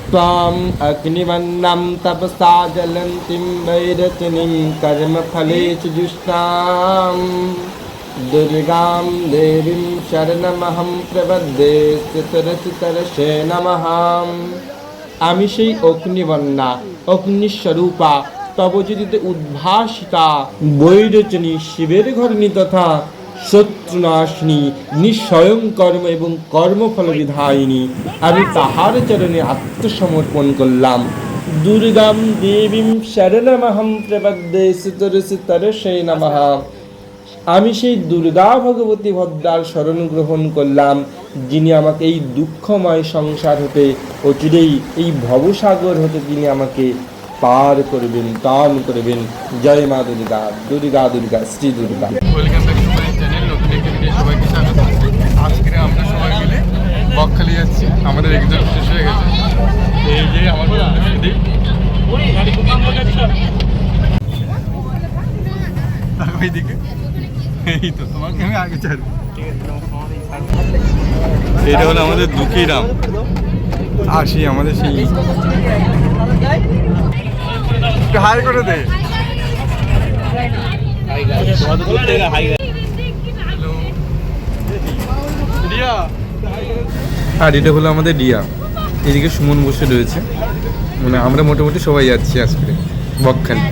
त्वाम् अग्निवन्नं तपसा ज्वलन्तीं वैरचनीं कर्मफले च जुष्टां दुर्गां देवीं शरणमहं प्रपद्ये स्तुतरचितरसे नमः। আমি সেই অগ্নিবন্যা অগ্নিস্বরূপা তবজ্যোতিতে উদ্ভাসিতা বৈরচনী শিবের ঘরণী তথা শত্রুনাশিনী নিঃস্বয়ং কর্ম এবং কর্মফল বিধায়িনী আমি তাহার চরণে আত্মসমর্পণ করলাম। দুর্গাম দেবীম শরণমহং প্রপদ্যে স্তুতরচিতরসে নমঃ। আমি সেই দুর্গা ভগবতী ভদ্রার শরণ গ্রহণ করলাম, যিনি আমাকে এই দুঃখময় সংসার হতে অচিরেই এই ভবসাগর হতে তিনি আমাকে পার করবেন, দান করবেন। জয় মা Durga, Durga Durga, Shri Durga. Welcome back to my channel, নতুন একটি ভিডিও সবাইকে স্বাগত। আজকে আমরা সবাই মিলে বকখালি যাচ্ছি, আমাদের এক্সাম শেষ হয়ে গেছে। এই যে আমার দিকে এই তো তোমাকে আমি আগে ছাড়বো। এটা হলো আমাদের দুঃখীরাম, আসি আমাদের সেই হাই করে দে। আর এটা হলো আমাদের ডিয়া, এদিকে সুমন বসে রয়েছে। মানে আমরা মোটামুটি সবাই যাচ্ছি আজকে বকখালি।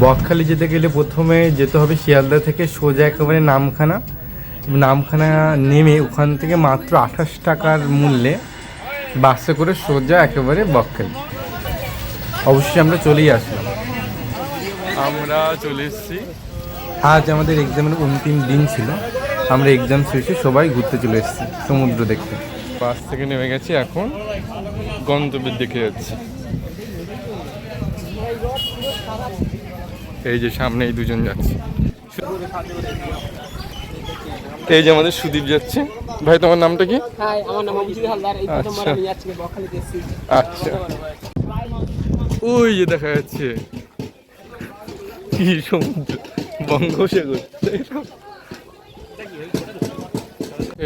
বকখালি যেতে গেলে প্রথমে যেতে হবে শিয়ালদা থেকে সোজা একেবারে নামখানা। নামখানা নেমে ওখান থেকে মাত্র 28 টাকার মূল্যে বাসে করে সোজা একেবারে বকখালি। অবশ্যই আমরা চলেই আসলাম, আমরা চলে এসেছি। আজ আমাদের এক্সামের অন্তিম দিন ছিল, আমরা এক্সাম শেষে সবাই ঘুরতে চলে এসেছি সমুদ্র দেখতে। বাস থেকে নেমে গেছি, এখন গন্তব্যের দিকে যাচ্ছি। এই যে সামনে এই দুজন যাচ্ছে, এই যে আমাদের সুদীপ যাচ্ছে। ভাই তোমার নামটা কি? আচ্ছা, ওই যে দেখা যাচ্ছে কি সমুদ্র, বঙ্গোপসাগর।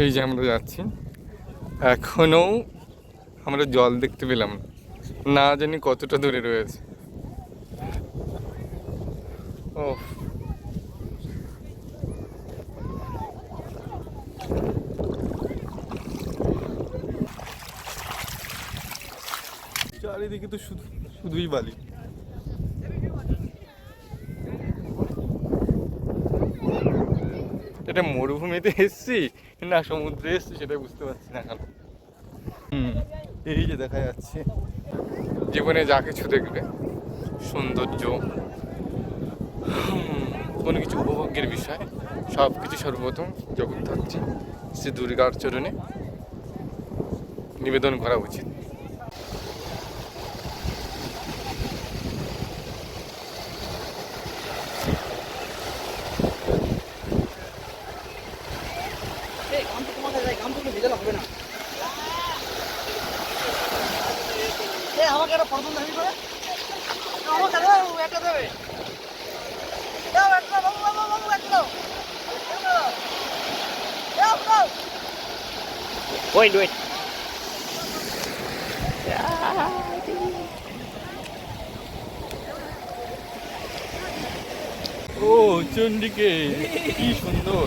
এই যে আমরা যাচ্ছি, এখনো আমরা জল দেখতে পেলাম না, জানি কতটা দূরে রয়েছে। ও চারিদিকে তো শুধুই বালি। এটা মরুভূমিতে এসছি না সমুদ্রে এসছি সেটা বুঝতে পারছি না এখন। এই যে দেখা যাচ্ছে, জীবনে যা কিছু দেখবে সৌন্দর্য, কোনো কিছু উপভোগের বিষয়, সব কিছু সর্বপ্রথম জগদ্ধাত্রী শ্রী দুর্গার চরণে নিবেদন করা উচিত। Wait. ও চন্ডিকে কি সুন্দর।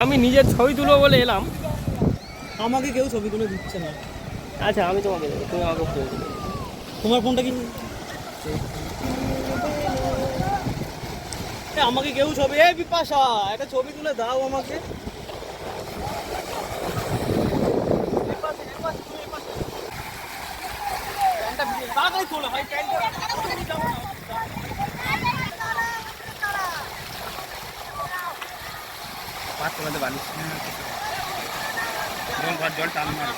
আমি নিজের ছবি তুলবো বলে এলাম, আমাকে কেউ ছবি তুলে দিচ্ছে না। আচ্ছা আমি তোমাকে দেবো, তুমি আমাকে ফোন দেবে। তোমার ফোনটা কি? আমাকে কেউ ছবি, এই বিপাশা একটা ছবি তুলে দাও আমাকে। তাড়াতাড়ি তোলো ভাই, জল টান মারো।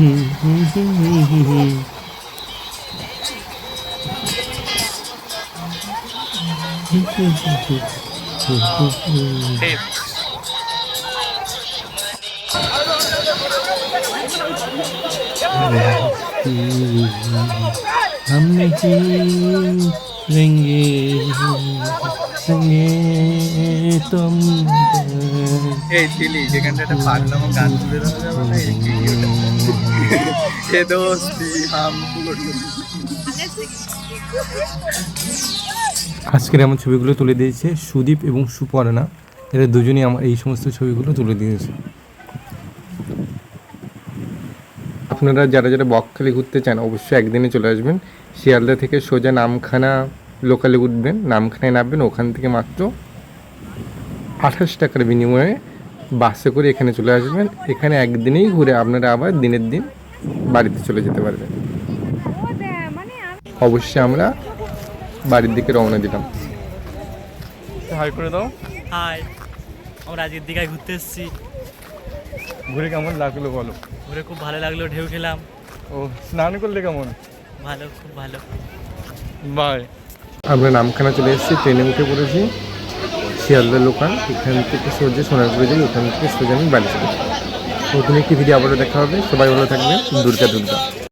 हम नहीं लेंगे संगे तुम এই ছিলি যেখানটা একটা পাগলামো গান তুলে দেওয়া যাবে না এই ভিডিওটা এ দোস্তি হাম আজকের আমার ছবিগুলো তুলে দিয়েছে সুদীপ এবং সুপর্ণা, এরা দুজনেই আমার এই সমস্ত ছবিগুলো তুলে দিয়েছে। আপনারা যারা যারা বকখালি ঘুরতে চান অবশ্যই একদিনে চলে আসবেন। শিয়ালদা থেকে সোজা নামখানা লোকালে উঠবেন, নামখানায় নামবেন, ওখান থেকে মাত্র 28 টাকার বিনিময়ে বাসে করে এখানে চলে আসবেন। এখানে একদিনেই ঘুরে আপনারা আবার দিনের দিন বাড়িতে চলে যেতে পারবেন। অবশ্যই আমরা বাড়ির দিকে রওনা দিলাম। হাই করে দাও। হাই, আমরা আজকের দীঘায় ঘুরতে এসেছি। ঘুরে কেমন লাগলো বলো? ঘুরে খুব ভালো লাগলো, ঢেউ খেলাম। ও স্নান করলে কেমন? ভালো, খুব ভালো। বাই। আমরা নামখানা চলে এসেছি, ট্রেনে উঠে পড়েছি। শিয়ালদা লোকাল, এখান থেকে সোজা সোনারপুরে যাই, ওখান থেকে সোজা আমি বাড়ি চলে যাই। নতুন একটি ভিডিও আবারও দেখা হবে। সবাই ভালো থাকবেন। দুর্গা দুর্গা।